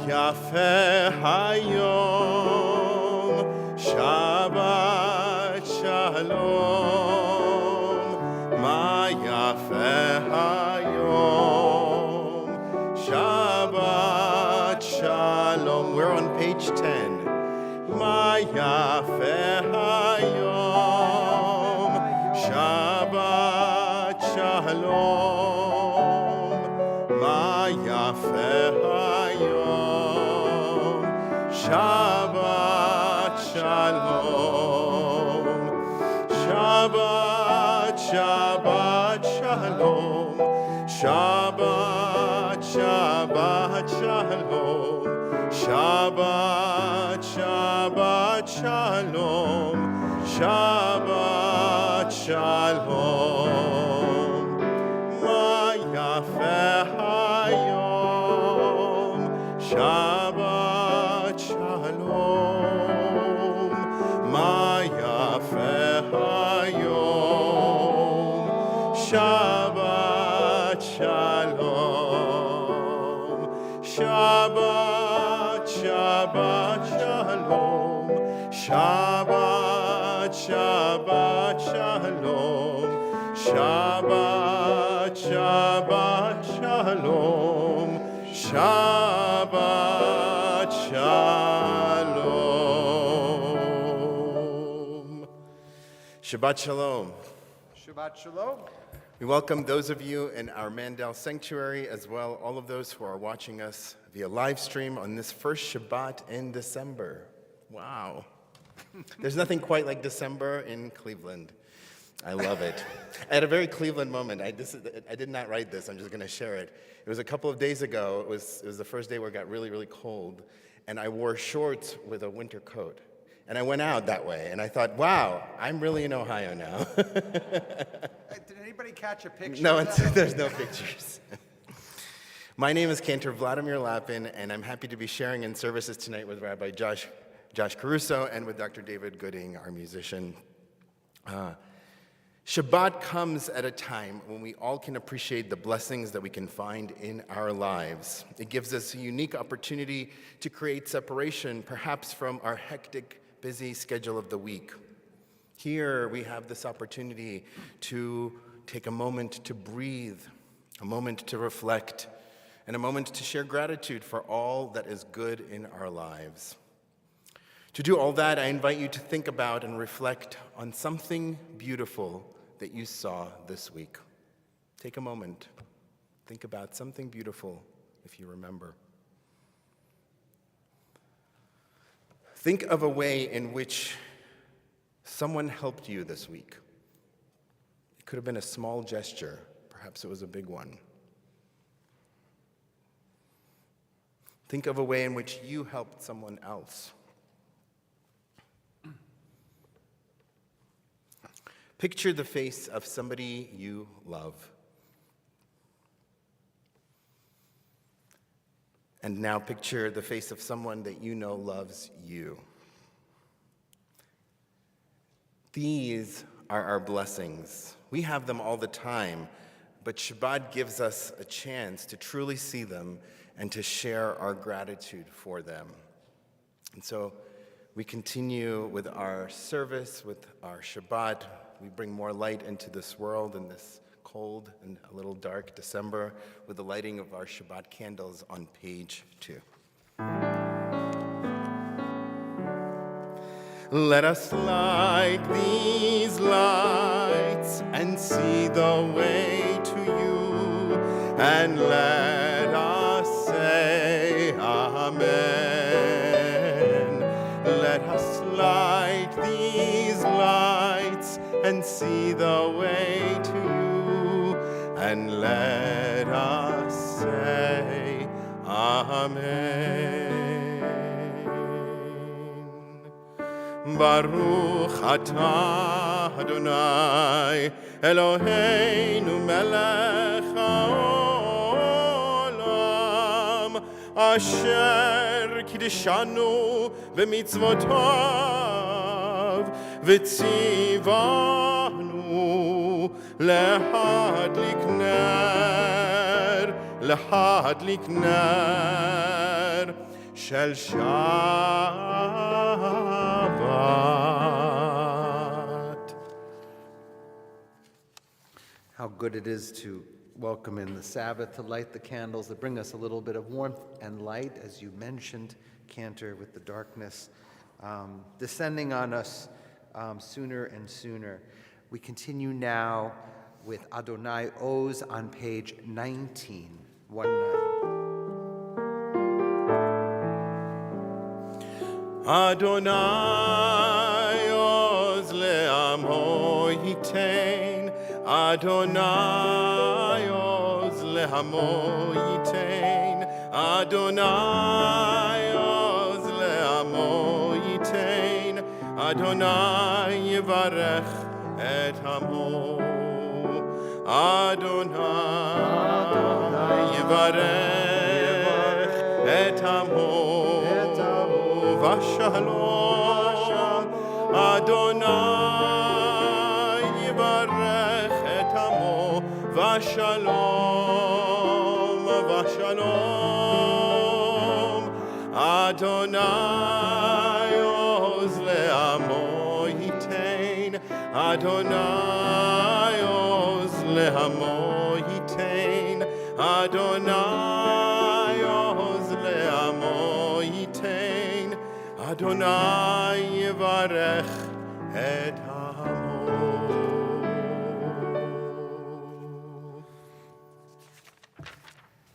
yafe hayom, Shabbat shalom. Ma yafe hayom, Shabbat shalom. We're on page 10. Ma yafe hayom, Shabbat shalom. Ma yafe hayom, Shabbat shalom. Shabbat, Shabbat shalom. Shabbat, Shabbat shalom. Shabbat, Shabbat shalom. Shabbat shalom. Ma yafe hayom, Shabbat shalom. Ma yafe hayom, Shabbat shalom. Shabbat, Shabbat shalom. Shabbat, Shabbat shalom. Shabbat, Shabbat shalom. Shabbat shalom. Shabbat shalom. Shabbat shalom. We welcome those of you in our Mandel Sanctuary, as well all of those who are watching us via live stream on this first Shabbat in December. Wow. There's nothing quite like December in Cleveland. I love it. I had a very Cleveland moment. I did not write this. I'm just going to share it. It was a couple of days ago. It was the first day where it got really, really cold, and I wore shorts with a winter coat. And I went out that way, and I thought, wow, I'm really in Ohio now. Did anybody catch a picture? No, there's no pictures. My name is Cantor Vladimir Lapin, and I'm happy to be sharing in services tonight with Rabbi Josh Caruso and with Dr. David Gooding, our musician. Shabbat comes at a time when we all can appreciate the blessings that we can find in our lives. It gives us a unique opportunity to create separation, perhaps from our hectic, busy schedule of the week. Here we have this opportunity to take a moment to breathe, a moment to reflect, and a moment to share gratitude for all that is good in our lives. To do all that, I invite you to think about and reflect on something beautiful that you saw this week. Take a moment. Think about something beautiful if you remember. Think of a way in which someone helped you this week. It could have been a small gesture. Perhaps it was a big one. Think of a way in which you helped someone else. Picture the face of somebody you love. And now picture the face of someone that you know loves you. These are our blessings. We have them all the time, but Shabbat gives us a chance to truly see them and to share our gratitude for them. And so we continue with our service, with our Shabbat. We bring more light into this world in this cold and a little dark December with the lighting of our Shabbat candles on page 2. Let us light these lights and see the way to you, and let us say Amen. Let us light these lights and see the way to you, and let us say Amen. Baruch atah Adonai Eloheinu melech haolam asher kiddushanu b'mitzvotav v'tzivanu lehadlik ner של Shabbat. How good it is to welcome in the Sabbath, to light the candles that bring us a little bit of warmth and light, as you mentioned, Cantor, with the darkness descending on us sooner and sooner. We continue now with Adonai Oz on page 19, 1-9. Adonai Oz le'amo yitain, Adonai Oz le'amo yitain, Adonai Oz le'amo yitain, Adonai yivarech et hamo, Adonai yivarech et hamo. Vashalom, Adonai yivarech et amo, Vashalom, Vashalom, Adonai oz le'amo yitain, Adonai oz le'amo yitain, Adonai oz le'amo yitain, Adonai yivarech et hamo.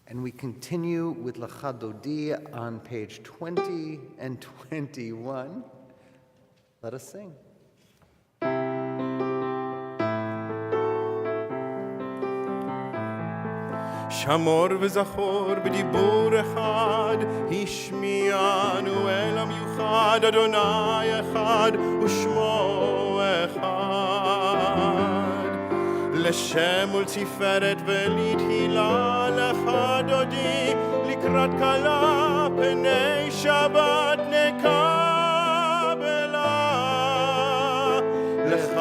And we continue with Lecha Dodi on page 20 and 21. Let us sing. שמור וזכור בדיבור אחד, השמיענו אל המיוחד, אדוני אחד ושמו אחד. לשם ולתפארת ולתהילה לך דודי, לקראת כלה פני שבת נקבלה. לך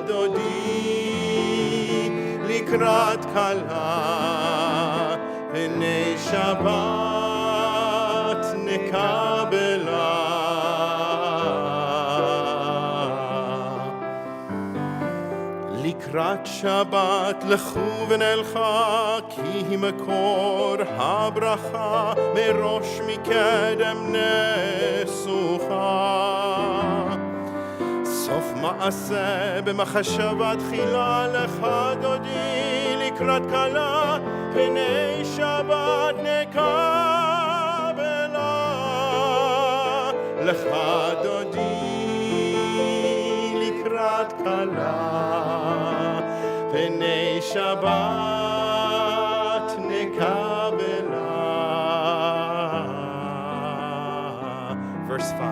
דודי, לקראת כלה פני שבת נקבלה. לקראת שבת לכו ונלכה, כי היא מקור הברכה, מראש מקדם נסוכה. סוף מעשה במחשבה תחילה לך דודי, לקראת כלה פני שבת נקבלה. לך דודי, לקראת כלה פני שבת נקבלה. Verse 5.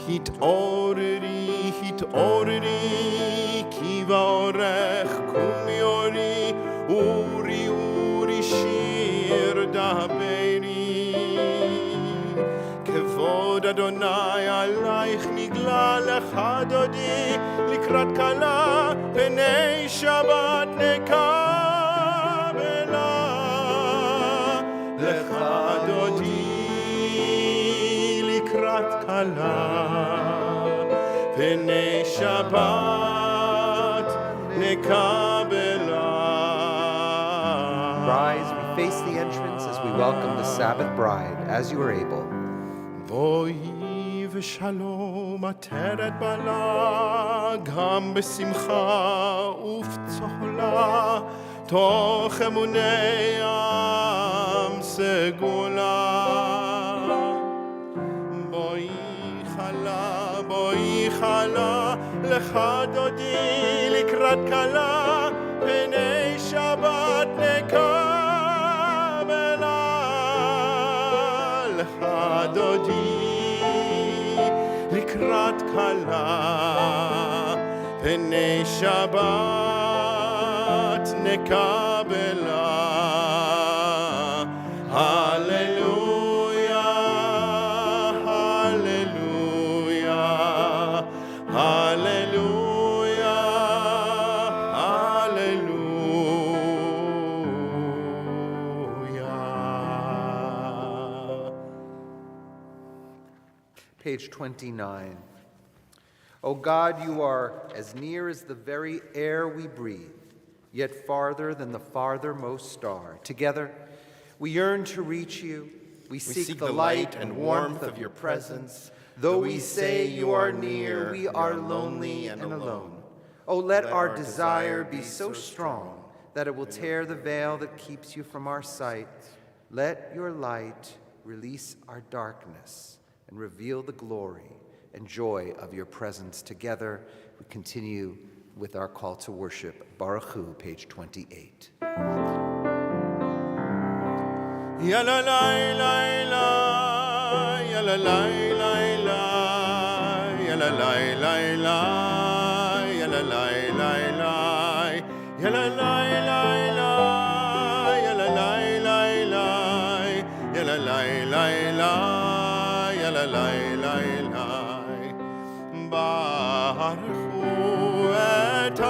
התעוררי, התעוררי, כי באורך קומי אורי, אורי, אורי, שיר דברי. כבוד אדוני עלייך נגלה, לך דודי, לקראת כלה פני שבת נקבלה. לך דודי, לקראת כלה פני שבת נקבלה. Rise, we face the entrance as we welcome the Sabbath bride, as you are able. בואי ושלום עטרת בלה, גם בשמחה ובצהלה, תוך אמוני עם סגולה. בואי חלה, לך דודי, לקראת כלה פני שבת נקבלה. לך דודי, לקראת כלה פני שבת נקבלה. הללויה, הללויה, הללויה, הללויה. Page 29. O God, you are as near as the very air we breathe, yet farther than the farthermost star. Together, we yearn to reach you. We seek the light and warmth of your presence. Though we say you are near, we are lonely and alone. Oh, let our desire be so strong that it will tear the veil that keeps you from our sight. Let your light release our darkness and reveal the glory and joy of your presence. Together, we continue with our call to worship. Baruch Hu, page 28. Ya la la la la, ya la la la la, ya la la la la, ya la la la la, ya la la la la, ya la la la la, ya la la la la, ya la la la la. Baruch Hu et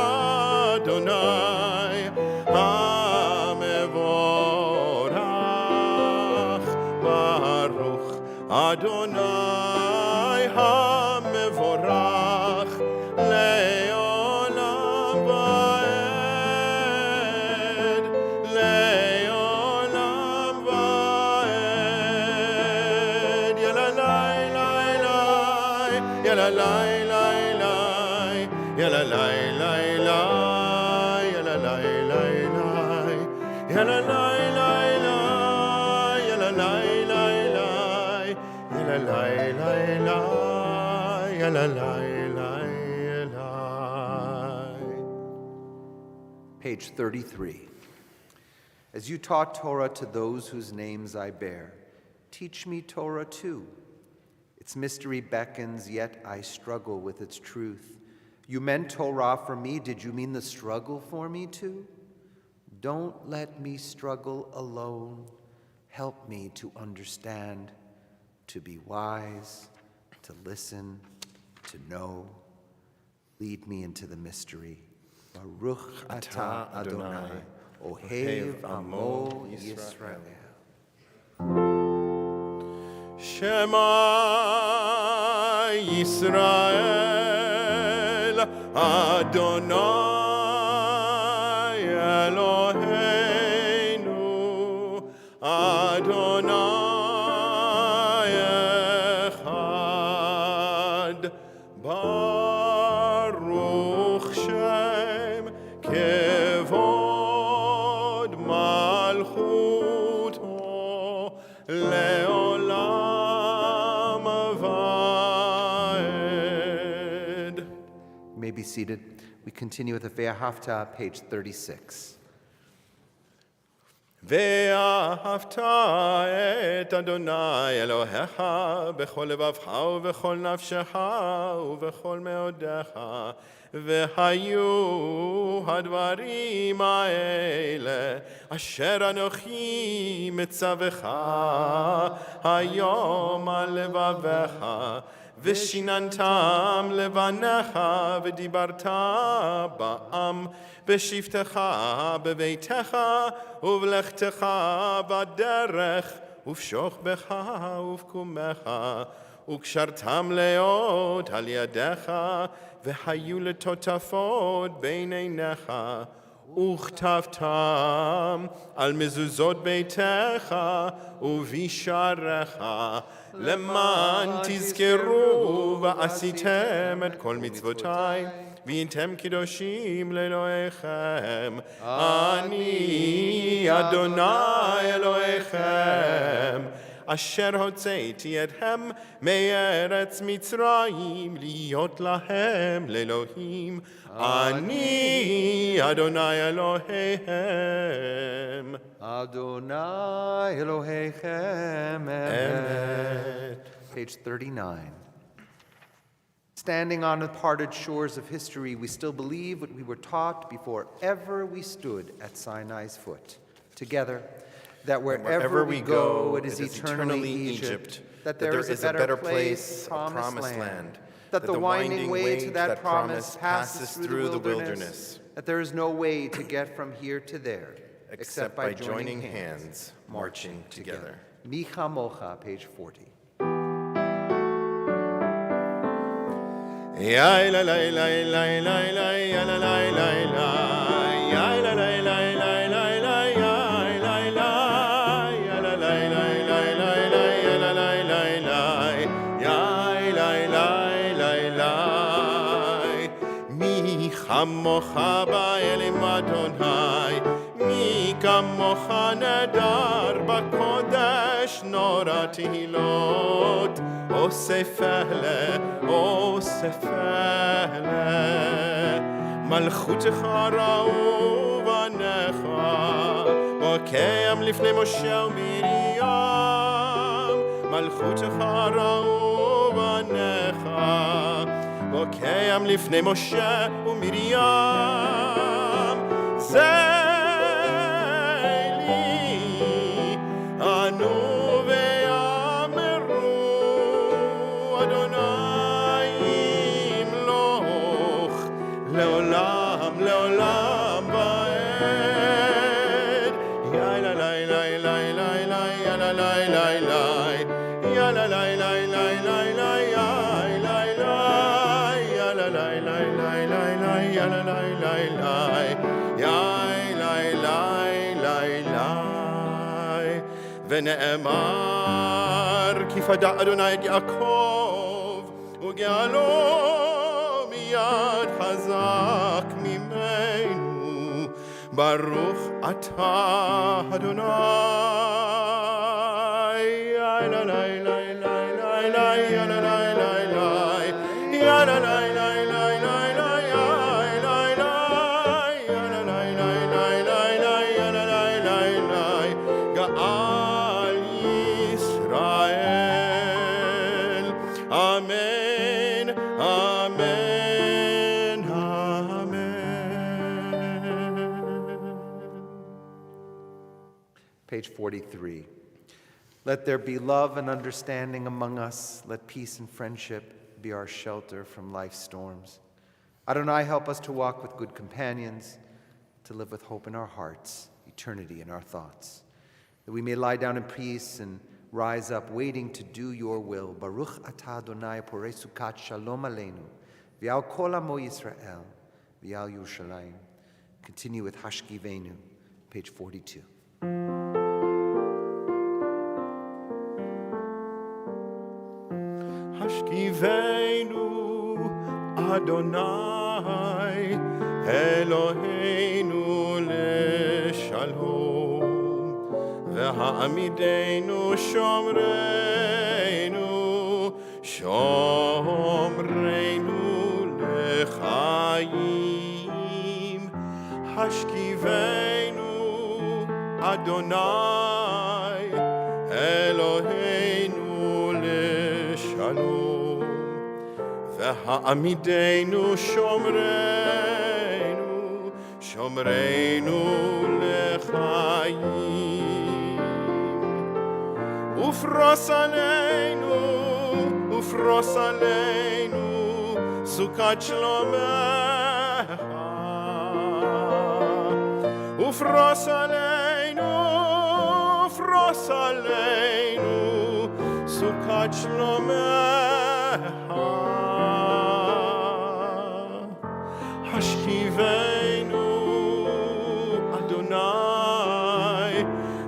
Adonai hamevorach. Baruch Adonai hamevorach le'olam va'ed, le'olam va'ed. Ya la la la la, ya la la la la, ya la la la la, ya la la la la, ya la la la la, ya la la la la, ya la la la la, ya la la la la. Page 33. As you taught Torah to those whose names I bear, teach me Torah too. Its mystery beckons, yet I struggle with its truth. You meant Torah for me, did you mean the struggle for me too? Don't let me struggle alone. Help me to understand, to be wise, to listen, to know. Lead me into the mystery. Baruch atah Adonai, Ohev Amo Yisrael. Shema Yisrael, Adonai Eloheinu, Adonai Echad. Baruch Shem Kevod Malchuto Leolam Vaed. You may be seated. We continue with the Ve'ahavta, page 36. ואהבת את אדוני אלוהיך בכל לבבך ובכל נפשך ובכל מאודיך, והיו הדברים האלה אשר אנוכי מצווך היום על לבביך, ושיננתם לבניך ודיברת בעם בשבתך בביתך ובלכתך בדרך ובשוכבך ובקומך, וקשרתם להיות על ידיך והיו לטוטפות בין עיניך, וכתבתם על מזוזות ביתך ובשעריך, למען תזכרו ועשיתם את כל מצוותיי והייתם קדושים לאלוהיכם. אני אדוני אלוהיכם אשר הוצאתי אתכם מארץ מצרים להיות להם לאלוהים. אני אדוני אלוהיהם. Adonai Elohechem Emet. Page 39. Standing on the parted shores of history, we still believe what we were taught before ever we stood at Sinai's foot. Together, that wherever we go, it is eternally Egypt, that there is a better place, a promised land, that the winding way to that promise passes through the wilderness, that there is no way to get from here to there, except by joining hands, marching together. Micha Mocha, page 40. Ya la la la la la la ya la la la la ya la la la la la la ya la la ya la la la la la la ya la la la la ya la la la la mi chamocha ba'elim Adonai mi kamocha nadar b'kodesh nora tehilot Osefele, Osefele, Malchutecha ra'uvanecha, Bokeyam lifnei Moshe u'Miriam, Malchutecha ra'uvanecha, Bokeyam lifnei Moshe u'Miriam, Zeili, Anu לעולם, לעולם ועד. יא לה לה לה לה לה לה יא לה לה לה לה יא לה לה לה לה לה לה יא לה לה לה לה לה לה יא לה לה לה לה ונאמר כי פדה אדוני את יעקב וגאלו מיד חזק ממנו ברוך אתה אדוני יא לה לה לה לה לה יא לה לה לה לה יא לה לה לה לה לה יא לה לה לה לה לה יא לה לה לה לה גאל ישראל אמן אמן Page 43. Let there be love and understanding among us. Let peace and friendship be our shelter from life's storms. Adonai, help us to walk with good companions, to live with hope in our hearts, eternity in our thoughts, that we may lie down in peace and rise up, waiting to do your will. Baruch atah Adonai porei sukat shalom aleinu, v'al kol amo Yisrael, v'al Yerushalayim. Continue with Hashkivenu, page 42. Hashkivenu Adonai Eloheinu leshalom V'ha'amidenu shomreinu Shomreinu lechayim Hashkivenu Adonai Eloheinu leshalom V'ha'amidenu shomreinu Shomreinu lechayim Ufros aleinu Sukat shlomecha Ufros aleinu Sukat shlomecha Hashkivenu Adonai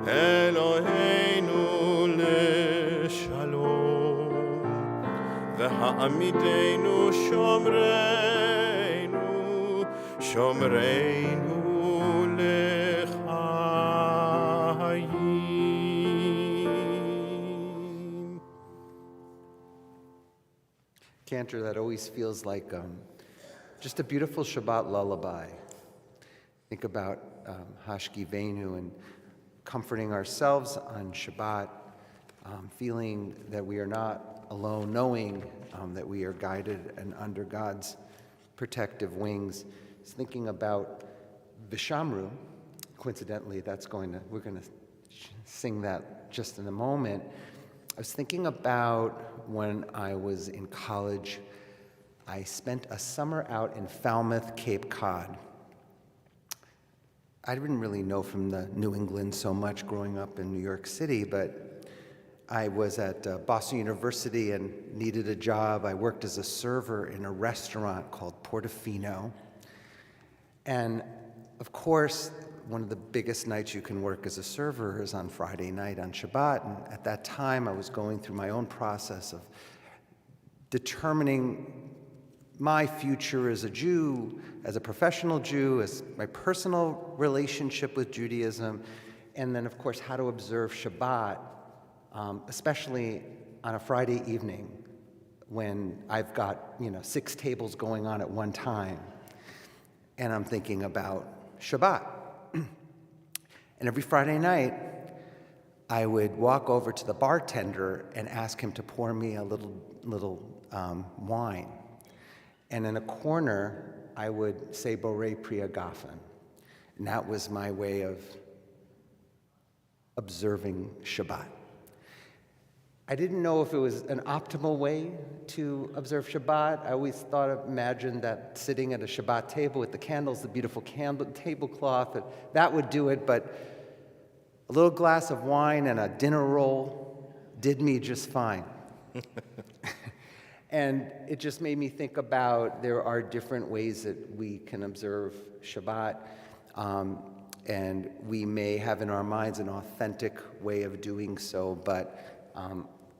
Eloheinu leshalom V'ha'amidenu shomreinu lechayim. Cantor that always feels like just a beautiful Shabbat lullaby. Think about Hashkivenu and comforting ourselves on Shabbat, feeling that we are not alone, knowing that we are guided and under God's protective wings. Just thinking about Vishamru. Coincidentally, we're going to sing that just in a moment. I was thinking about when I was in college. I spent a summer out in Falmouth, Cape Cod. I didn't really know from the New England so much growing up in New York City, but I was at Boston University and needed a job. I worked as a server in a restaurant called Portofino. And of course, one of the biggest nights you can work as a server is on Friday night on Shabbat. And at that time, I was going through my own process of determining my future as a Jew, as a professional Jew, as my personal relationship with Judaism, and then, of course, how to observe Shabbat, especially on a Friday evening when I've got, 6 tables going on at one time, and I'm thinking about Shabbat. And every Friday night, I would walk over to the bartender and ask him to pour me a little wine. And in a corner, I would say Borei Priya Gafen. And that was my way of observing Shabbat. I didn't know if it was an optimal way to observe Shabbat. I always imagined that sitting at a Shabbat table with the candles, the beautiful tablecloth, that would do it, but a little glass of wine and a dinner roll did me just fine. And it just made me think about there are different ways that we can observe Shabbat, and we may have in our minds an authentic way of doing so, but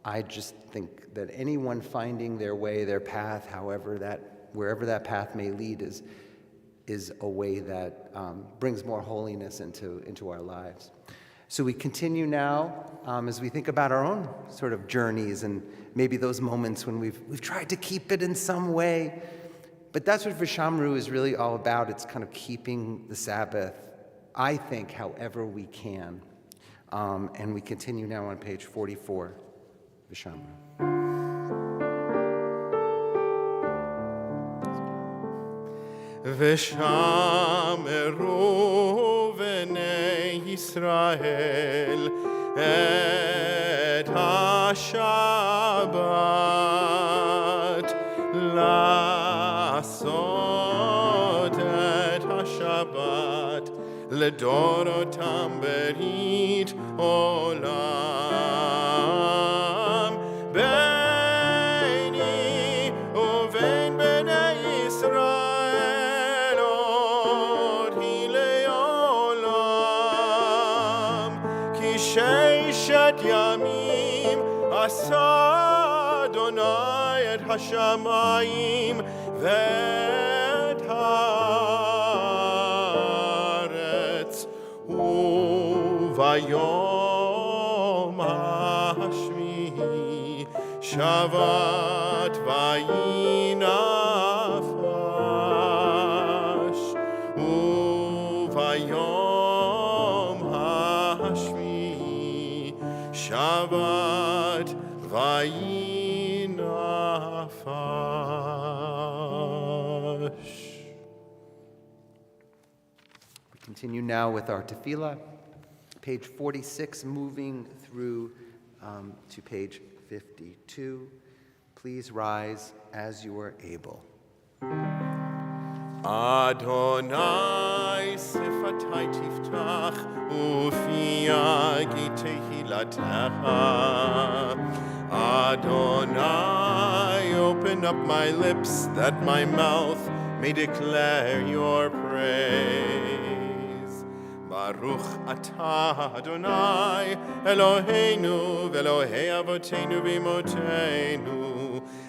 I just think that anyone finding their way, their path, wherever that path may lead, is a way that brings more holiness into our lives. So we continue now as we think about our own sort of journeys and maybe those moments when we've tried to keep it in some way. But that's what Vishamru is really all about. It's kind of keeping the Sabbath, I think, however we can. And we continue now on page 44, Vishamru. Vishamru v'nei Yisrael et ha-Shabbat la'asot et ha-Shabbat לדורותם ברית עולם ביני ובין בני ישראל עוד היא לעולם כי 6 ימים עשה אדוני את השמיים ואת הארץ וביום השביעי שבת וינפש וביום השביעי שבת וינפש. We continue now with our tefillah, page 46, moving through to page 52. Please rise as you are able. Adonai sifatai tiftach ufi yagi tehilatecha. Adonai, open up my lips that my mouth may declare your praise. Baruch atah Adonai Eloheinu ve'Elohei avotenu v'imotenu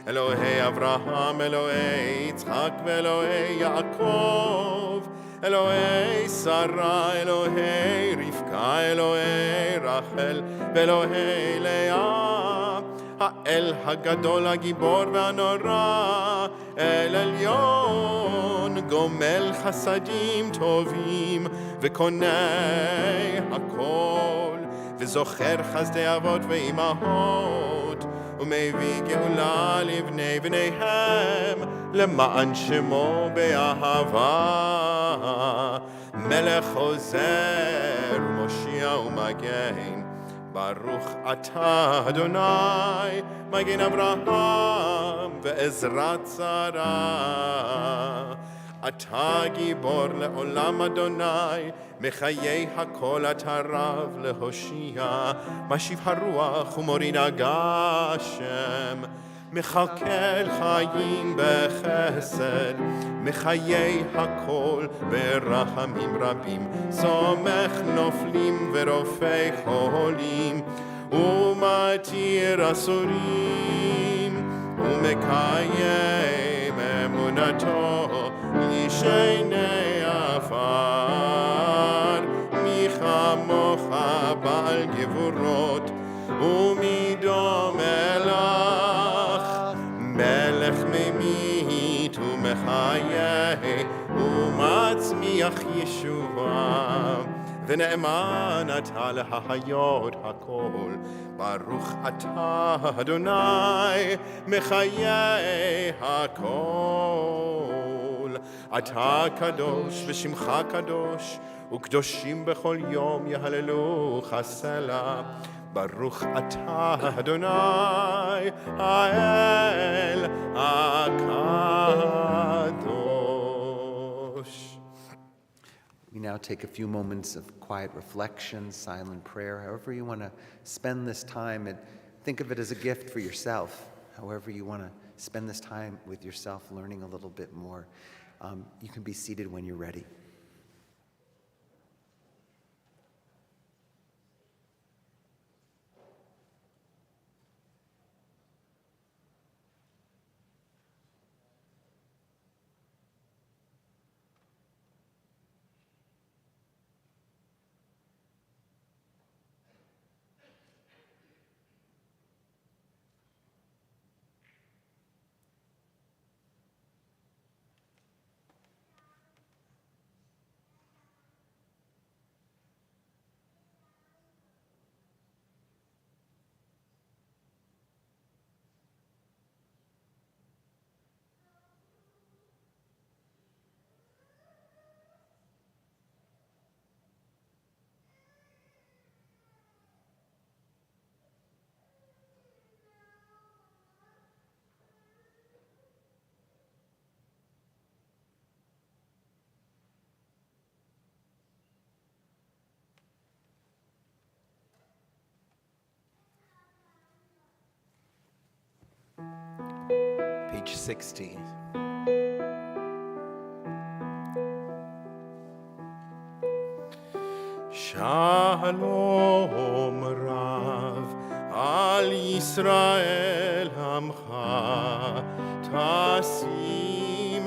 Elohei Avraham, Elohei Yitzchak ve'Elohei Yaakov Elohei Sarah, Elohei Rivka, Elohei Rachel ve'Elohei Leah האל הגדול, הגיבור והנורא, אל עליון, גומל חסדים טובים, וקונה הכל, וזוכר חסדי אבות ואימהות, ומביא גאולה לבני בניהם, למען שמו באהבה, מלך עוזר, מושיע ומגן, Baruch atah Adonai, Magen Avraham ve'ezrat Sarah. אתה גיבור לעולם אדוני, מחיי הכל אתה רב להושיע, משיב הרוח ומוריד הגשם, מחכה חיים בחסד, מחיי הכל ברחמים רבים, סומך נופלים ורופא חולים, ומתיר אסורים, ומקיים אמונתו לשני עפר, מי כמוך בעל גבורות, ומי דומה לך, מלך ממית ומחיה, ומצמיח ישועה, ונאמן אתה להחיות הכל, ברוך אתה אדוני מחיי הכל. אתה קדוש ושמך קדוש, וקדושים בכל יום יהללוך סלה. ברוך אתה אדוני האל הקדוש. We now take a few moments of quiet reflection, silent prayer, however you want to spend this time, and think of it as a gift for yourself. However you want to spend this time with yourself, learning a little bit more. You can be seated when you're ready. Page 60. Shalom Rav al Yisrael Amcha, Tasim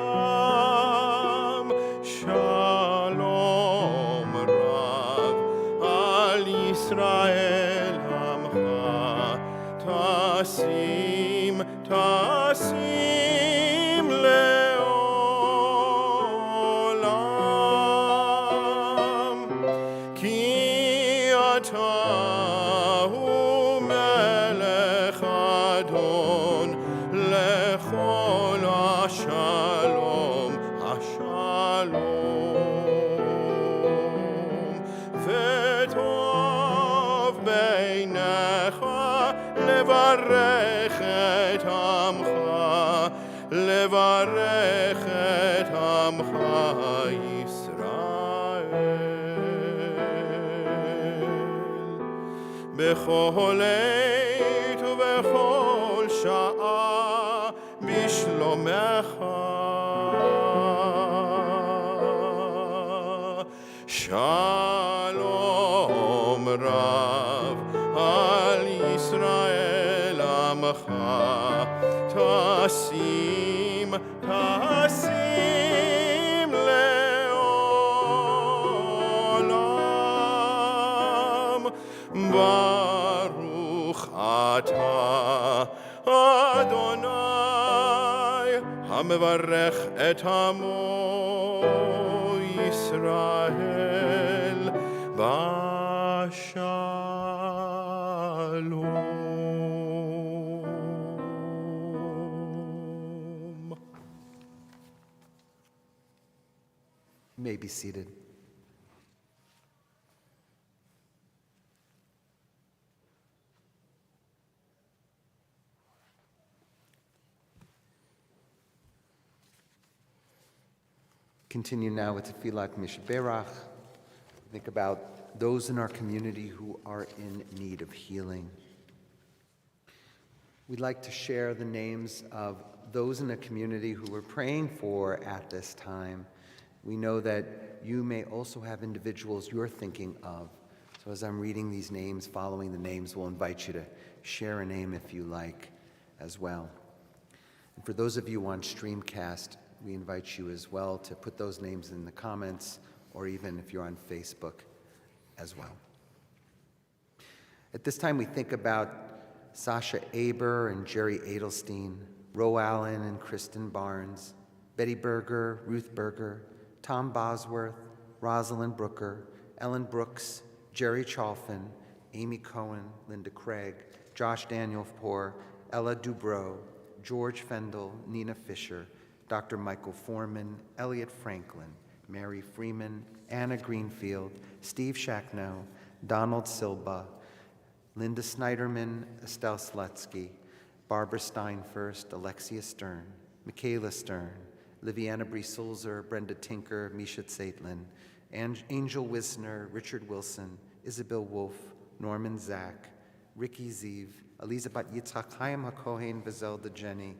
leolam. Shalom Rav al Yisrael Amcha, Tasim leolam. Ki ata hu melech adon lechol hashalom, hashalom. V'tov beinecha levarech et amcha, levarech et amcha Yisrael. Bechol עת ובכל שעה בשלומך. שלום רב על ישראל עמך, תשים לעולם. ברוך אתה אדוני המברך את עמו ישראל בשלום. You may be seated. Continue now with Tefillat Mishberach. Think about those in our community who are in need of healing. We'd like to share the names of those in the community who we're praying for at this time. We know that you may also have individuals you're thinking of. So as I'm reading these names, following the names, we'll invite you to share a name if you like as well. And for those of you on Streamcast, we invite you as well to put those names in the comments, or even if you're on Facebook as well. At this time, we think about Sasha Aber and Jerry Adelstein, Ro Allen and Kristen Barnes, Betty Berger, Ruth Berger, Tom Bosworth, Rosalind Brooker, Ellen Brooks, Jerry Chalfin, Amy Cohen, Linda Craig, Josh Danielpour, Ella Dubrow, George Fendel, Nina Fisher, Dr. Michael Foreman, Elliot Franklin, Mary Freeman, Anna Greenfield, Steve Shacknow, Donald Silba, Linda Snyderman, Estelle Slutsky, Barbara Steinfurst, Alexia Stern, Michaela Stern, Liviana Bree-Sulzer, Brenda Tinker, Misha Tsaitlin, Angel Wisner, Richard Wilson, Isabel Wolf, Norman Zach, Ricky Ziv, Elizabeth Yitzhak, Chaim HaKohen, Vizelda Jenny,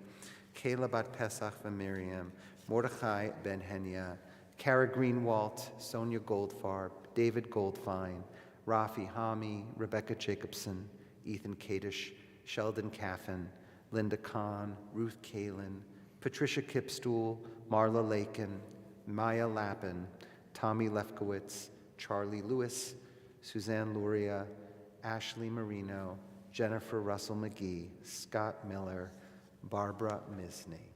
Kayla Bat Pesach Miriam, Mordechai Ben Henya, Kara Greenwalt, Sonia Goldfarb, David Goldfine, Rafi Hami, Rebecca Jacobson, Ethan Kadish, Sheldon Caffin, Linda Kahn, Ruth Kalin, Patricia Kipstool, Marla Lakin, Maya Lappin, Tommy Lefkowitz, Charlie Lewis, Suzanne Luria, Ashley Marino, Jennifer Russell McGee, Scott Miller, Barbara Misney.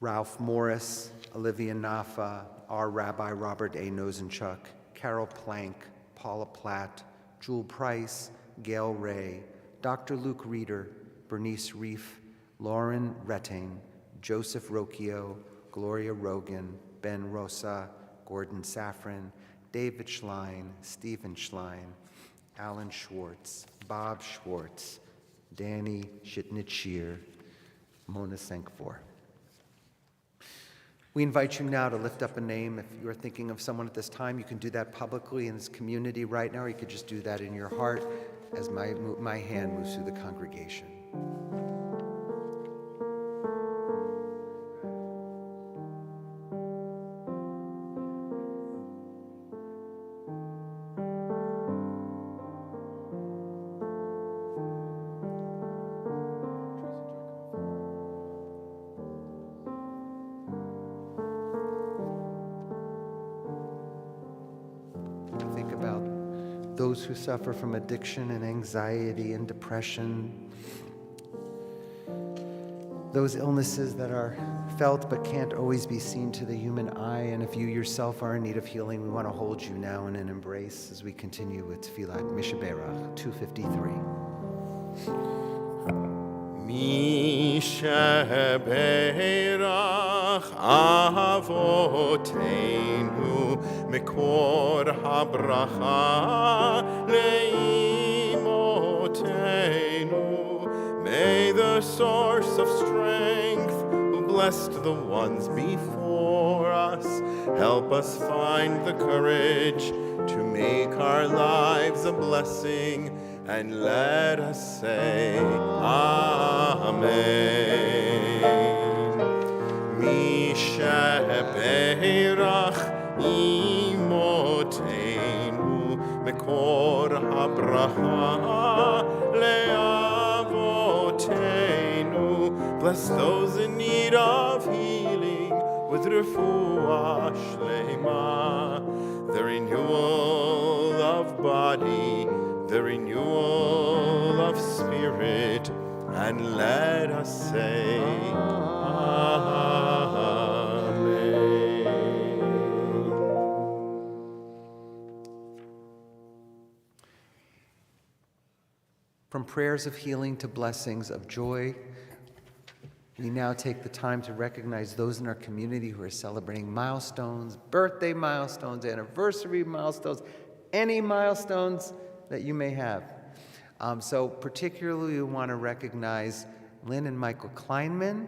Ralph Morris, Olivia Nafa, our Rabbi Robert A. Nosenchuk, Carol Plank, Paula Platt, Jewel Price, Gail Ray, Dr. Luke Reeder, Bernice Reef, Lauren Retting, Joseph Rocchio, Gloria Rogan, Ben Rosa, Gordon Safran, David Schlein, Stephen Schlein, Alan Schwartz, Bob Schwartz, Danny Shitnitshir, Mona Senkfor. We invite you now to lift up a name. If you're thinking of someone at this time, you can do that publicly in this community right now, or you could just do that in your heart as my hand moves through the congregation. Those who suffer from addiction and anxiety and depression, those illnesses that are felt but can't always be seen to the human eye. And if you yourself are in need of healing, we want to hold you now in an embrace as we continue with Tefillat Mishaberach 253. Mishaberach Avoteinu Mekor habracha leimotenu. May the source of strength, who blessed the ones before us, help us find the courage to make our lives a blessing, and let us say Amen. Mishaberach imotenu mekor habracha leavotenu. Bless those in need of healing with refuah shlema, the renewal of body, the renewal of spirit, and let us say From prayers of healing to blessings of joy, we now take the time to recognize those in our community who are celebrating milestones, birthday milestones, anniversary milestones, any milestones that you may have. So particularly we want to recognize Lynn and Michael Kleinman,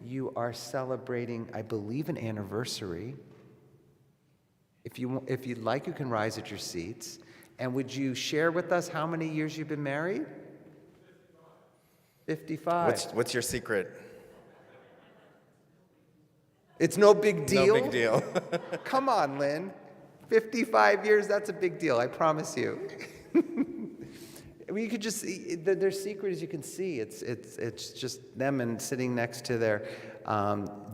you are celebrating, I believe, an anniversary. If you'd like, you can rise at your seats. And would you share with us how many years you've been married? 55. What's your secret? It's no big deal? No big deal. Come on, Lynn. 55 years, that's a big deal, I promise you. You could just see, their secret, as you can see, it's just them and sitting next to their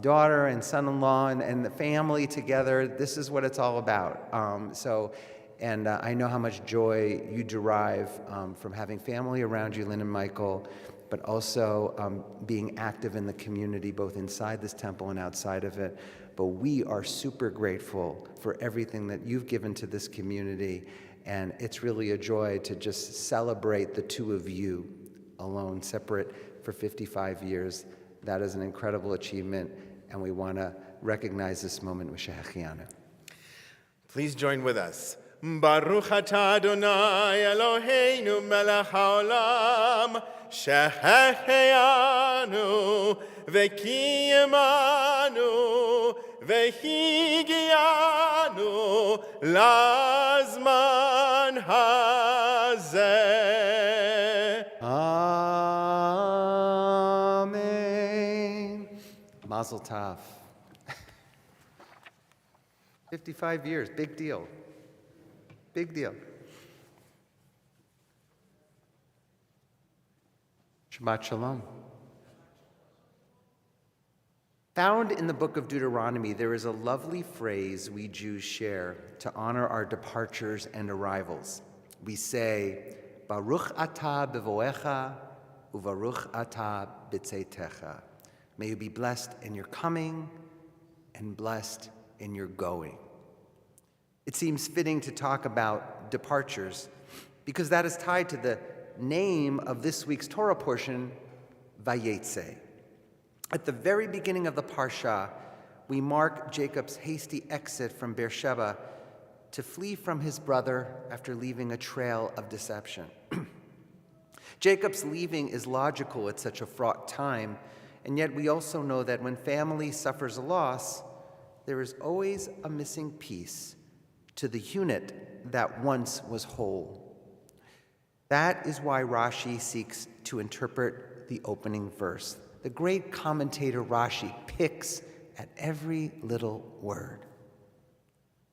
daughter and son-in-law and the family together. This is what it's all about. I know how much joy you derive from having family around you, Lynn and Michael, but also being active in the community, both inside this temple and outside of it. But we are super grateful for everything that you've given to this community, and it's really a joy to just celebrate the two of you alone, separate for 55 years. That is an incredible achievement, and we want to recognize this moment with Shehechianu. Please join with us. Baruch atah Adonai Eloheinu melech haolam shehechianu v'kiyemanu v'higianu lazman hazeh. Amen. Mazel tov. 55 years, big deal. Big deal. Shabbat Shalom. Found in the book of Deuteronomy, there is a lovely phrase we Jews share to honor our departures and arrivals. We say, Baruch atah b'voecha u'baruch atah b'tzeitecha. May you be blessed in your coming and blessed in your going. It seems fitting to talk about departures because that is tied to the name of this week's Torah portion, Vayetze. At the very beginning of the Parsha, we mark Jacob's hasty exit from Beersheba to flee from his brother after leaving a trail of deception. Jacob's leaving is logical at such a fraught time, and yet we also know that when family suffers a loss, there is always a missing piece to the unit that once was whole. That is why Rashi seeks to interpret the opening verse. The great commentator Rashi picks at every little word.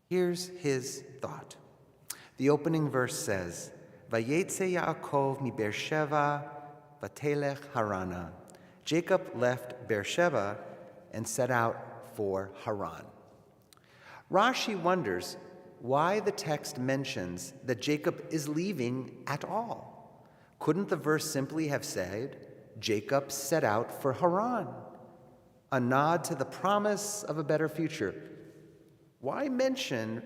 Here's his thought. The opening verse says, Vayetze Yaakov mi Beersheva vatelech Harana. Jacob left Beersheba and set out for Haran. Rashi wonders why the text mentions that Jacob is leaving at all. Couldn't the verse simply have said, Jacob set out for Haran, a nod to the promise of a better future? Why mention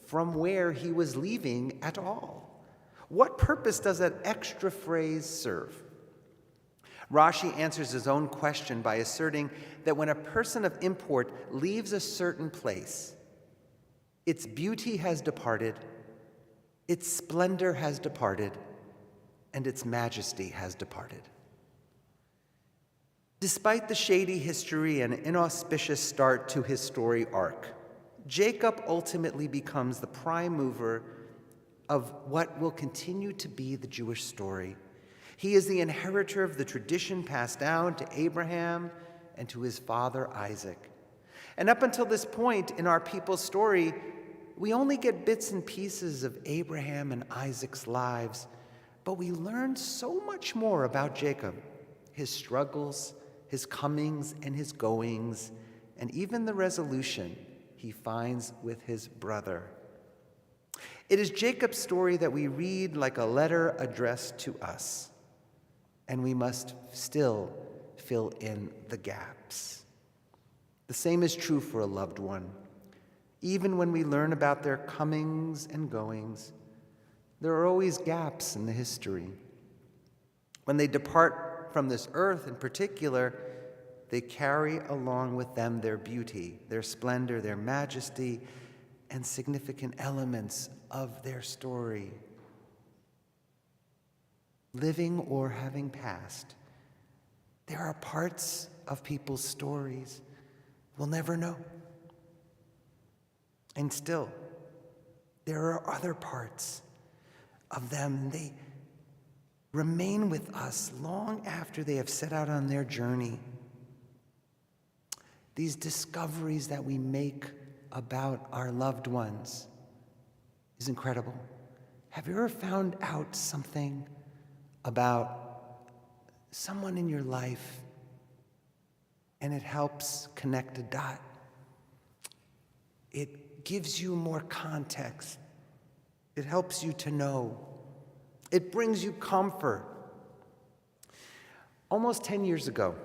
from where he was leaving at all? What purpose does that extra phrase serve? Rashi answers his own question by asserting that when a person of import leaves a certain place, its beauty has departed, its splendor has departed, and its majesty has departed. Despite the shady history and inauspicious start to his story arc, Jacob ultimately becomes the prime mover of what will continue to be the Jewish story. He is the inheritor of the tradition passed down to Abraham and to his father Isaac. And up until this point in our people's story, we only get bits and pieces of Abraham and Isaac's lives, but we learn so much more about Jacob, his struggles, his comings and his goings, and even the resolution he finds with his brother. It is Jacob's story that we read like a letter addressed to us, and we must still fill in the gaps. The same is true for a loved one. Even when we learn about their comings and goings, there are always gaps in the history. When they depart from this earth in particular, they carry along with them their beauty, their splendor, their majesty, and significant elements of their story. Living or having passed, There are parts of people's stories we'll never know. And still, there are other parts of them. They remain with us long after they have set out on their journey. These discoveries that we make about our loved ones is incredible. Have you ever found out something about someone in your life and it helps connect a dot? It gives you more context. It helps you to know. It brings you comfort. Almost 10 years ago,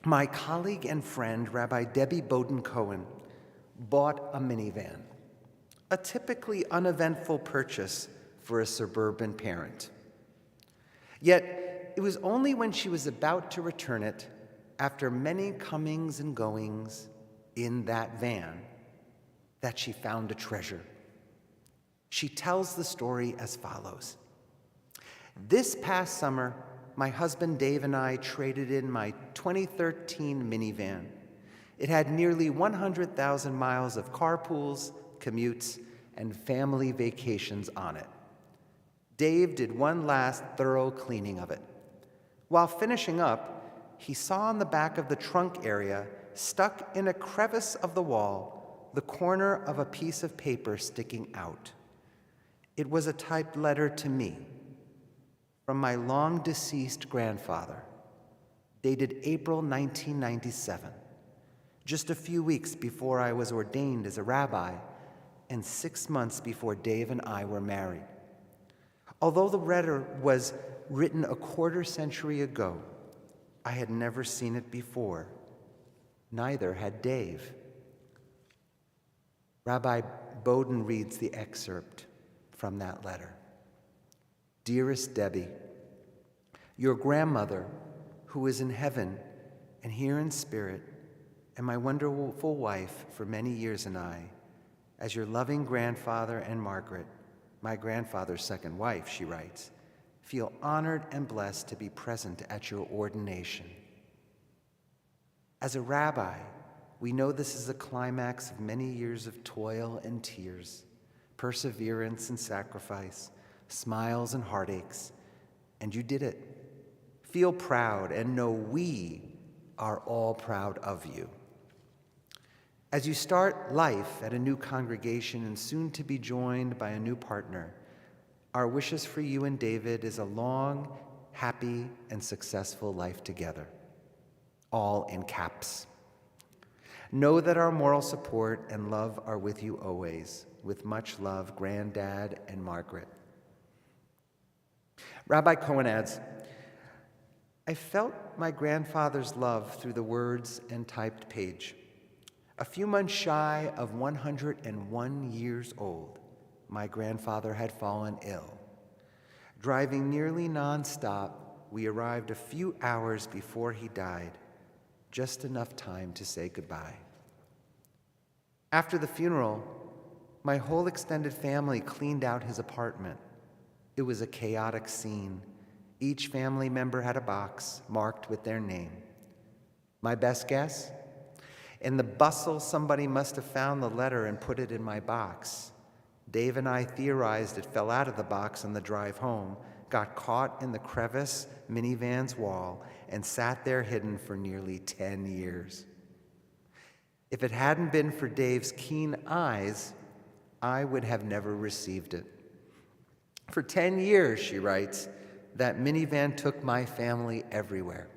my colleague and friend, Rabbi Debbie Bowden-Cohen, bought a minivan, a typically uneventful purchase for a suburban parent. Yet, it was only when she was about to return it, after many comings and goings in that van, that she found a treasure. She tells the story as follows. This past summer, my husband Dave and I traded in my 2013 minivan. It had nearly 100,000 miles of carpools, commutes, and family vacations on it. Dave did one last thorough cleaning of it. While finishing up, he saw on the back of the trunk area, stuck in a crevice of the wall, the corner of a piece of paper sticking out. It was a typed letter to me from my long-deceased grandfather, dated April 1997, just a few weeks before I was ordained as a rabbi and 6 months before Dave and I were married. Although the letter was written a quarter century ago, I had never seen it before. Neither had Dave. Rabbi Bowden reads the excerpt from that letter. Dearest Debbie, your grandmother, who is in heaven and here in spirit, and my wonderful wife for many years, and I, as your loving grandfather and Margaret, my grandfather's second wife, she writes, feel honored and blessed to be present at your ordination. As a rabbi, we know this is a climax of many years of toil and tears, perseverance and sacrifice, smiles and heartaches, and you did it. Feel proud and know we are all proud of you. As you start life at a new congregation and soon to be joined by a new partner, our wishes for you and David is a long, happy, and successful life together, all in caps. Know that our moral support and love are with you always. With much love, Granddad and Margaret. Rabbi Cohen adds, I felt my grandfather's love through the words and typed page. A few months shy of 101 years old, my grandfather had fallen ill. Driving nearly nonstop, we arrived a few hours before he died, just enough time to say goodbye. After the funeral, my whole extended family cleaned out his apartment. It was a chaotic scene. Each family member had a box marked with their name. My best guess? In the bustle, somebody must have found the letter and put it in my box. Dave and I theorized it fell out of the box on the drive home, got caught in the crevice minivan's wall, and sat there hidden for nearly 10 years. If it hadn't been for Dave's keen eyes, I would have never received it. For 10 years, she writes, that minivan took my family everywhere.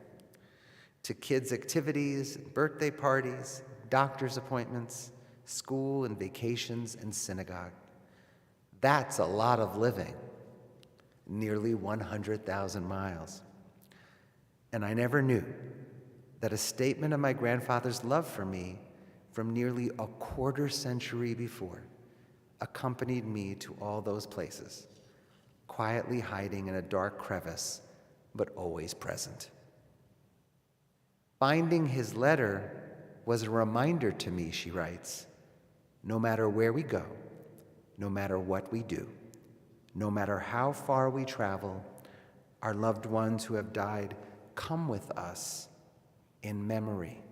To kids' activities, birthday parties, doctor's appointments, school and vacations and synagogue. That's a lot of living, nearly 100,000 miles. And I never knew that a statement of my grandfather's love for me from nearly a quarter century before accompanied me to all those places, quietly hiding in a dark crevice, but always present. Finding his letter was a reminder to me, she writes, no matter where we go, no matter what we do, no matter how far we travel, our loved ones who have died come with us in memory.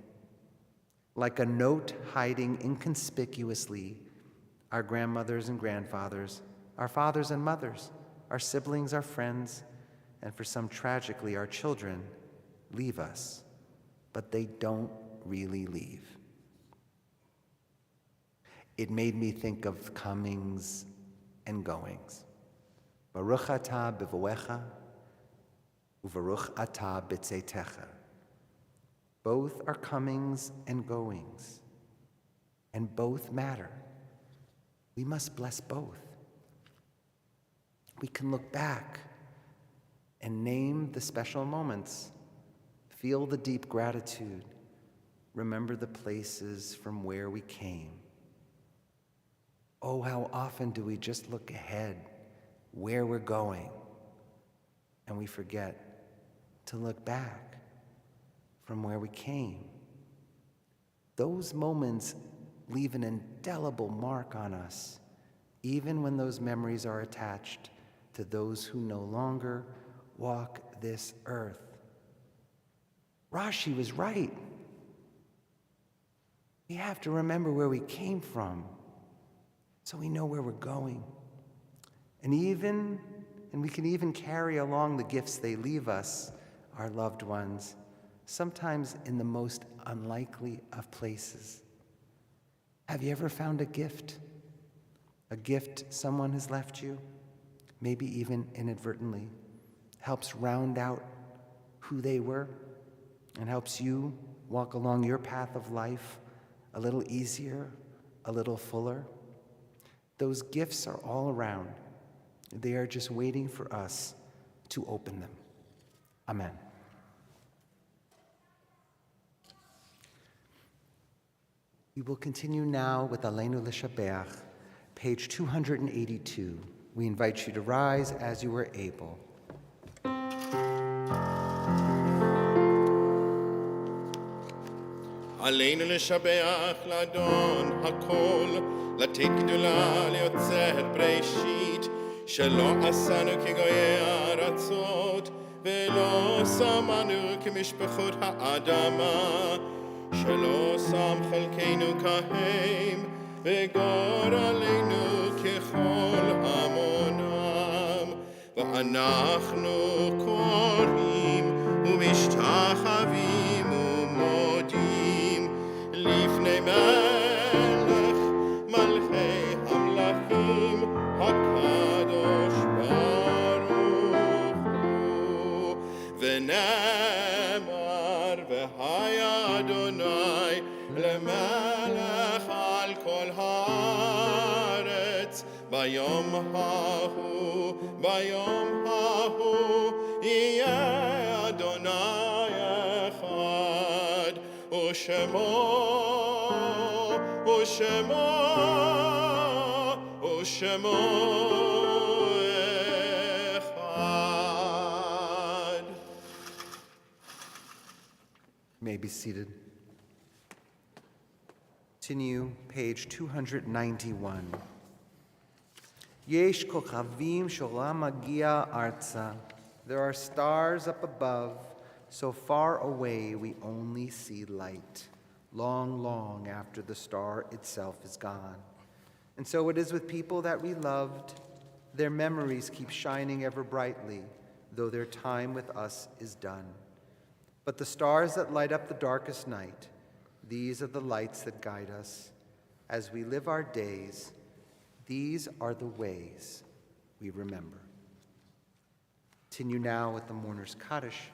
Like a note hiding inconspicuously our grandmothers and grandfathers, our fathers and mothers, our siblings, our friends, and for some tragically, our children leave us, but they don't really leave. It made me think of comings and goings. Baruch atah b'voecha, u'baruch atah b'tzeitecha. Both are comings and goings, and both matter. We must bless both. We can look back and name the special moments, feel the deep gratitude, remember the places from where we came. Oh, how often do we just look ahead, where we're going, and we forget to look back from where we came. Those moments leave an indelible mark on us, even when those memories are attached to those who no longer walk this earth. Rashi was right. We have to remember where we came from so we know where we're going. And we can even carry along the gifts they leave us, our loved ones, sometimes in the most unlikely of places. Have you ever found a gift? A gift someone has left you, maybe even inadvertently, helps round out who they were and helps you walk along your path of life a little easier, a little fuller? Those gifts are all around. They are just waiting for us to open them. Amen. We will continue now with Aleinu L'Shabeach, page 282. We invite you to rise as you are able. עלינו לשבח לאדון הכל, לתת גדולה ליוצר בראשית, שלא עשנו כגויי הארצות, ולא שמנו כמשפחות האדמה, שלא שם חלקנו כהם, וגורלנו ככל המונם, ואנחנו קוראים ומשתחווים ומודים לפני מלך מלכי המלכים הקדוש ברוך הוא, ונאמר והיה אדוני למלך על כל הארץ ביום ההוא יהיה אדוני אחד ושמו אחד. You may be seated. Continue, page 291. Yesh kochavim sholam magia arza. There are stars up above, so far away we only see light, long, long after the star itself is gone. And so it is with people that we loved. Their memories keep shining ever brightly, though their time with us is done. But the stars that light up the darkest night, these are the lights that guide us. As we live our days, these are the ways we remember. Continue now with the Mourner's Kaddish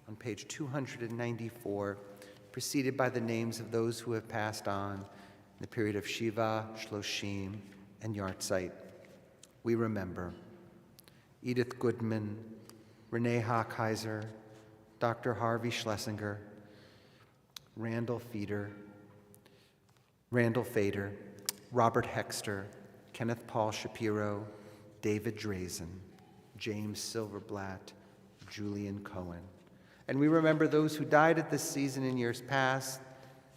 on page 294, preceded by the names of those who have passed on in the period of Shiva, Shloshim, and Yartzeit. We remember Edith Goodman, Renee Hawkeiser, Dr. Harvey Schlesinger, Randall Fader, Robert Hexter, Kenneth Paul Shapiro, David Drazen, James Silverblatt, Julian Cohen. And we remember those who died at this season in years past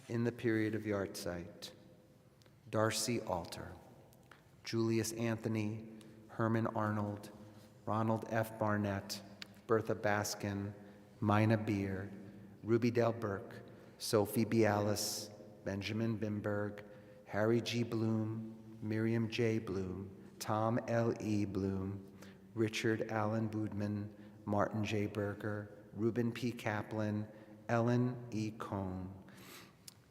in the period of Yartzeit. Darcy Alter, Julius Anthony, Herman Arnold, Ronald F. Barnett, Bertha Baskin, Mina Beer, Ruby Del Burke, Sophie Bialis, Benjamin Bimberg, Harry G. Bloom, Miriam J. Bloom, Tom L. E. Bloom, Richard Allen Boudman, Martin J. Berger, Reuben P. Kaplan, Ellen E. Cohn,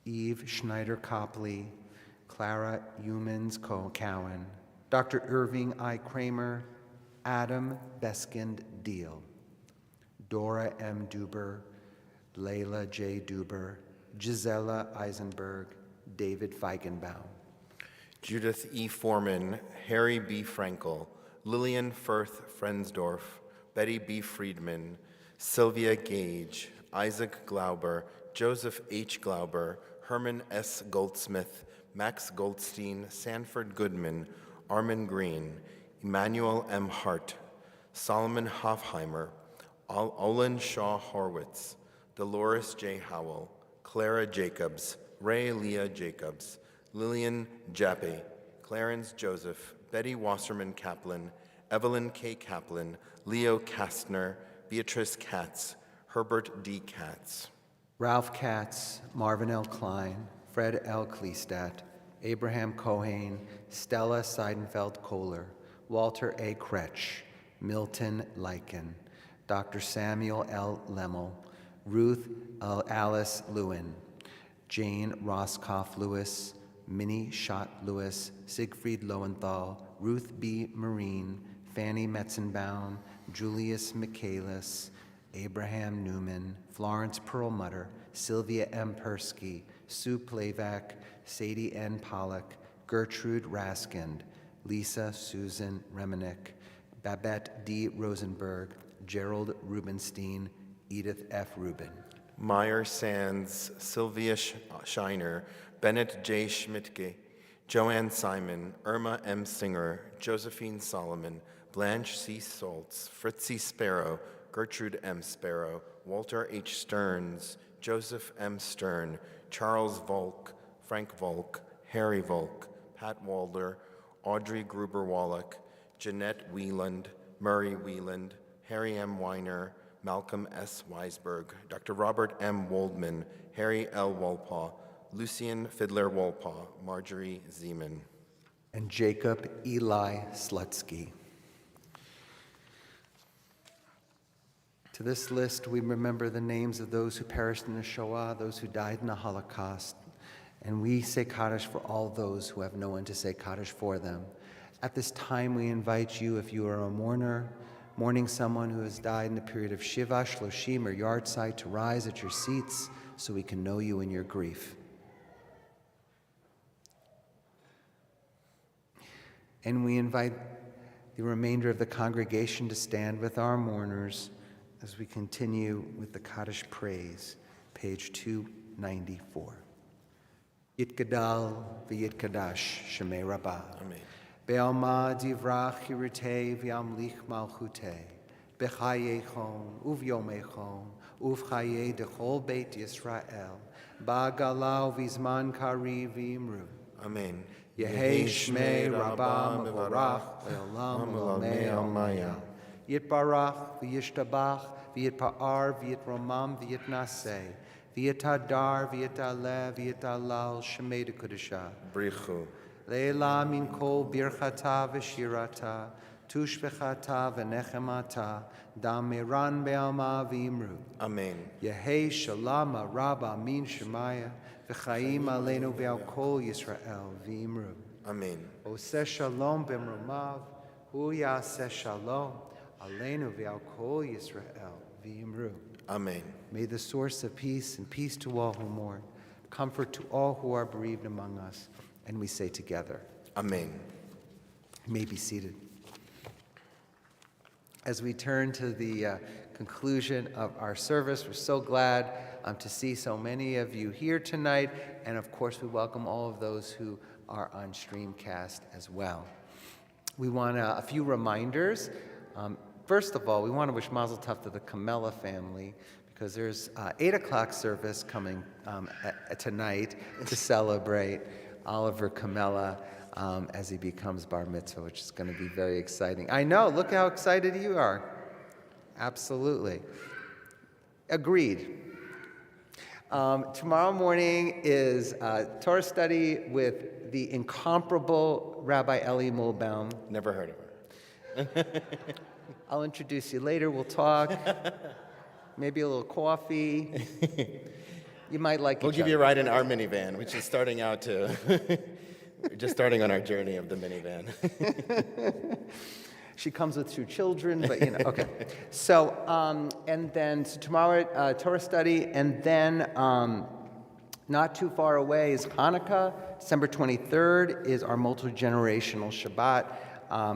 Eve Schneider Copley, Clara Humans Cowan, Dr. Irving I. Kramer, Adam Beskind Deal, Dora M. Duber, Layla J. Duber, Gisela Eisenberg, David Feigenbaum. Judith E. Foreman, Harry B. Frankel, Lillian Firth Frensdorf, Betty B. Friedman, Sylvia Gage, Isaac Glauber, Joseph H. Glauber, Herman S. Goldsmith, Max Goldstein, Sanford Goodman, Armin Green, Emmanuel M. Hart, Solomon Hofheimer, Olin Shaw Horwitz, Dolores J. Howell, Clara Jacobs, Ray Leah Jacobs, Lillian Jappe, Clarence Joseph, Betty Wasserman Kaplan, Evelyn K. Kaplan, Leo Kastner, Beatrice Katz, Herbert D. Katz. Ralph Katz, Marvin L. Klein, Fred L. Kleestadt, Abraham Cohane, Stella Seidenfeld-Kohler, Walter A. Kretsch, Milton Lyken, Dr. Samuel L. Lemmel, Ruth Alice Lewin, Jane Roscoff Lewis, Minnie Schott Lewis, Siegfried Lowenthal, Ruth B. Marine, Fanny Metzenbaum, Julius Michaelis, Abraham Newman, Florence Perlmutter, Sylvia M. Persky, Sue Plavak, Sadie N. Pollock, Gertrude Raskind, Lisa Susan Remenick, Babette D. Rosenberg, Gerald Rubenstein, Edith F. Rubin. Meyer Sands, Sylvia Shiner, Bennett J. Schmidtke, Joanne Simon, Irma M. Singer, Josephine Solomon, Blanche C. Soltz, Fritzie Sparrow, Gertrude M. Sparrow, Walter H. Stearns, Joseph M. Stern, Charles Volk, Frank Volk, Harry Volk, Pat Walder, Audrey Gruber-Wallach, Jeanette Wieland, Murray Wieland, Harry M. Weiner, Malcolm S. Weisberg, Dr. Robert M. Woldman, Harry L. Wolpaw, Lucian Fiddler Wolpaw, Marjorie Zeman. And Jacob Eli Slutsky. To this list, we remember the names of those who perished in the Shoah, those who died in the Holocaust, and we say Kaddish for all those who have no one to say Kaddish for them. At this time, we invite you, if you are a mourner, mourning someone who has died in the period of Shiva, Shloshim, or Yardside, to rise at your seats so we can know you in your grief. And we invite the remainder of the congregation to stand with our mourners as we continue with the Kaddish praise, page 294. Yitgadal v'yitkadash shemei Rabbah. Amen. Be'alma divrach hirutei v'yamlich malchutei. B'chayechon uvyomechon uvchaye dechol beit Yisrael. Ba'galau v'zman kari v'imru. Amen. Yehei shmei Rabbah mevorach le'olam u'lamei almaya. Yitbarach v'yishtabach v'yitpa'ar v'yitromam v'yitnaseh v'yitadar v'yitaleh v'yitalal shemei dekudesha. Brichu. Leila min kol birchata v'shirata tushbechata v'nechemata damiran be'alma v'imru. Amen. Yehei shalom rabba min shemaya v'chaim aleinu ve'al kol Yisrael v'imru. Amen. Oseh shalom b'mrumav hu yaseh shalom aleinu ve'al kol Yisrael v'imru. Amen. May the source of peace and peace to all who mourn, comfort to all who are bereaved among us. And we say together, Amen. you may be seated. As we turn to the conclusion of our service, we're so glad to see so many of you here tonight. And of course, we welcome all of those who are on Streamcast as well. We want a few reminders. First of all, we want to wish Mazel Tov to the Camella family, because there's 8 o'clock service coming tonight to celebrate Oliver Camella as he becomes bar mitzvah, which is going to be very exciting. I know, look how excited you are. Absolutely. Agreed. Tomorrow morning is Torah study with the incomparable Rabbi Ellie Mulbaum. Never heard of her. I'll introduce you later. We'll talk. Maybe a little coffee. You might like We'll each give other. you a ride in our minivan, which is starting out to, we're just starting on our journey of the minivan. She comes with 2 children, but okay. So, and then so tomorrow, Torah study, and then not too far away is Hanukkah. December 23rd is our multi-generational Shabbat,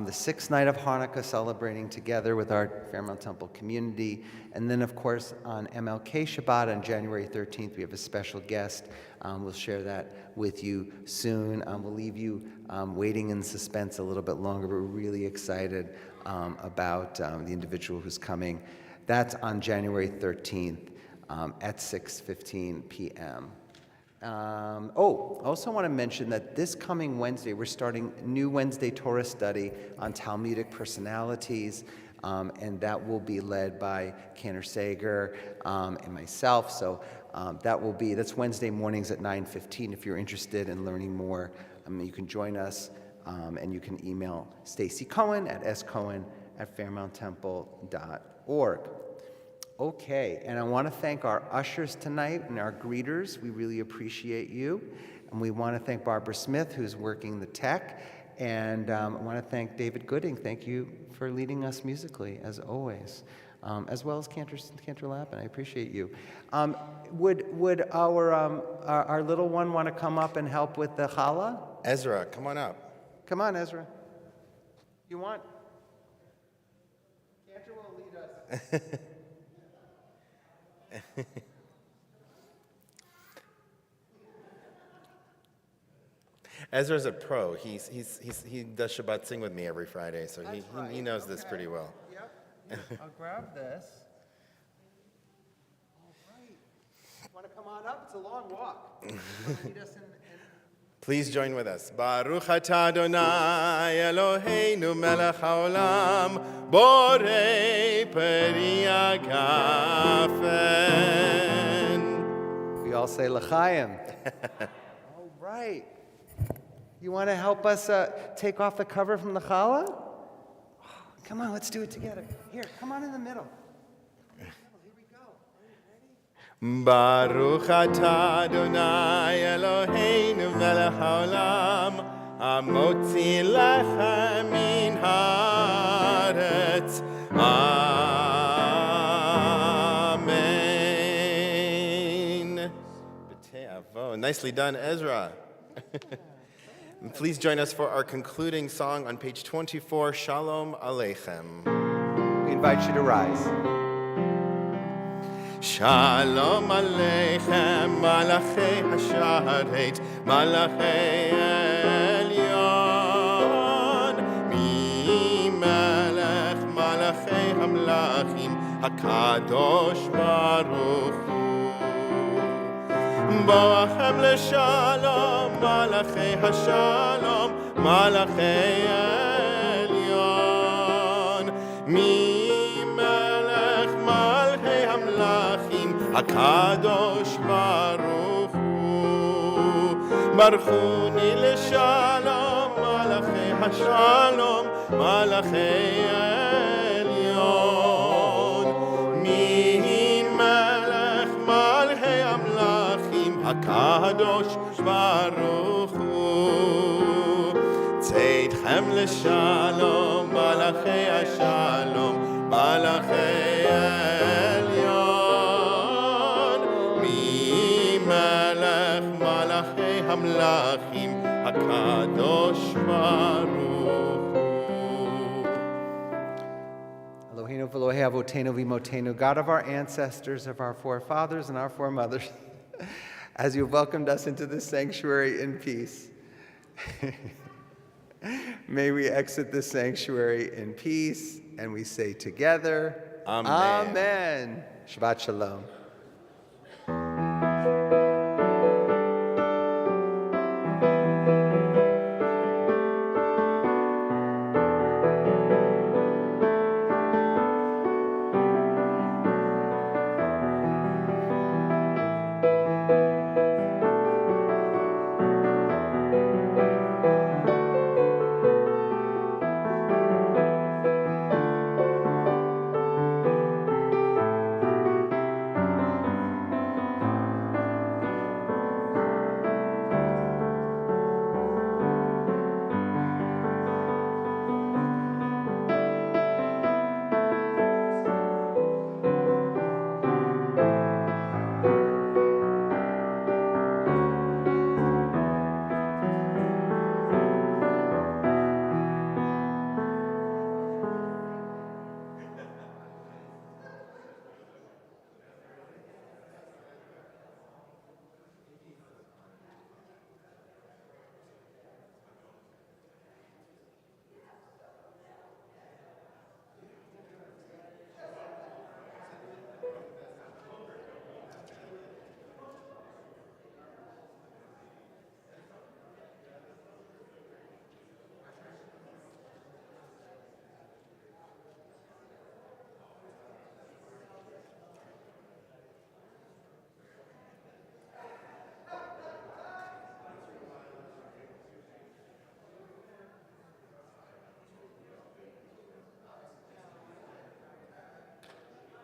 the 6th night of Hanukkah, celebrating together with our Fairmount Temple community. And then, of course, on MLK Shabbat on January 13th, we have a special guest. We'll share that with you soon. We'll leave you waiting in suspense a little bit longer, but we're really excited about the individual who's coming. That's on January 13th at 6:15 p.m. Also want to mention that this coming Wednesday, we're starting new Wednesday Torah study on Talmudic personalities, and that will be led by Cantor Sager and myself. So that's Wednesday mornings at 9:15. If you're interested in learning more, you can join us, and you can email Stacy Cohen at scohen@fairmounttemple.org. Okay, and I want to thank our ushers tonight and our greeters. We really appreciate you. And we want to thank Barbara Smith, who's working the tech. And I want to thank David Gooding. Thank you for leading us musically, as always, as well as Cantor Lappin. I appreciate you. Would our little one want to come up and help with the challah? Ezra, come on up. Come on, Ezra. You want? Cantor will lead us. Ezra's a pro. He does Shabbat Sing with me every Friday, so he knows this pretty well. Yep. Here, I'll grab this. All right. Want to come on up? It's a long walk. Lead us in. Please join with us. Baruch atah Adonai Eloheinu melech haolam borei peri hagafen. We all say l'chaim. All right. You want to help us take off the cover from the challah? Come on, let's do it together. Here, come on in the middle. Here we go. Ready? Baruch atah Adonai Eloheinu melech haolam hamotzi lechem min haaretz. Amen. B'tei avo. Nicely done, Ezra. And please join us for our concluding song on page 24, Shalom Aleichem. We invite you to rise. Shalom Aleichem, Malachei Hasharet, Malachei Elyon, Mi Melech, Malachei Hamlachim, HaKadosh Baruch Hu. Boachem leShalom, Malachei Hashalom, Malachei Elyon, Mi Melech Malchei Hamlachim, HaKadosh Baruch Hu. Baruchuni leShalom, Malachei Hashalom, Malachei Elyon, Mi Melech Malchei Hamlachim, HaKadosh Baruch Hu. Tzeidchem leShalom, Malachei HaShalom, Malachei Elyon, Mi Melech Malachei Hamlachim, HaKadosh Baruch Hu. Eloheinu v'Elohei Avotenu v'Imotenu, God of our ancestors, of our forefathers and our foremothers, as you welcomed us into this sanctuary in peace, may we exit this sanctuary in peace, and we say together, Amen. Amen. Shabbat Shalom.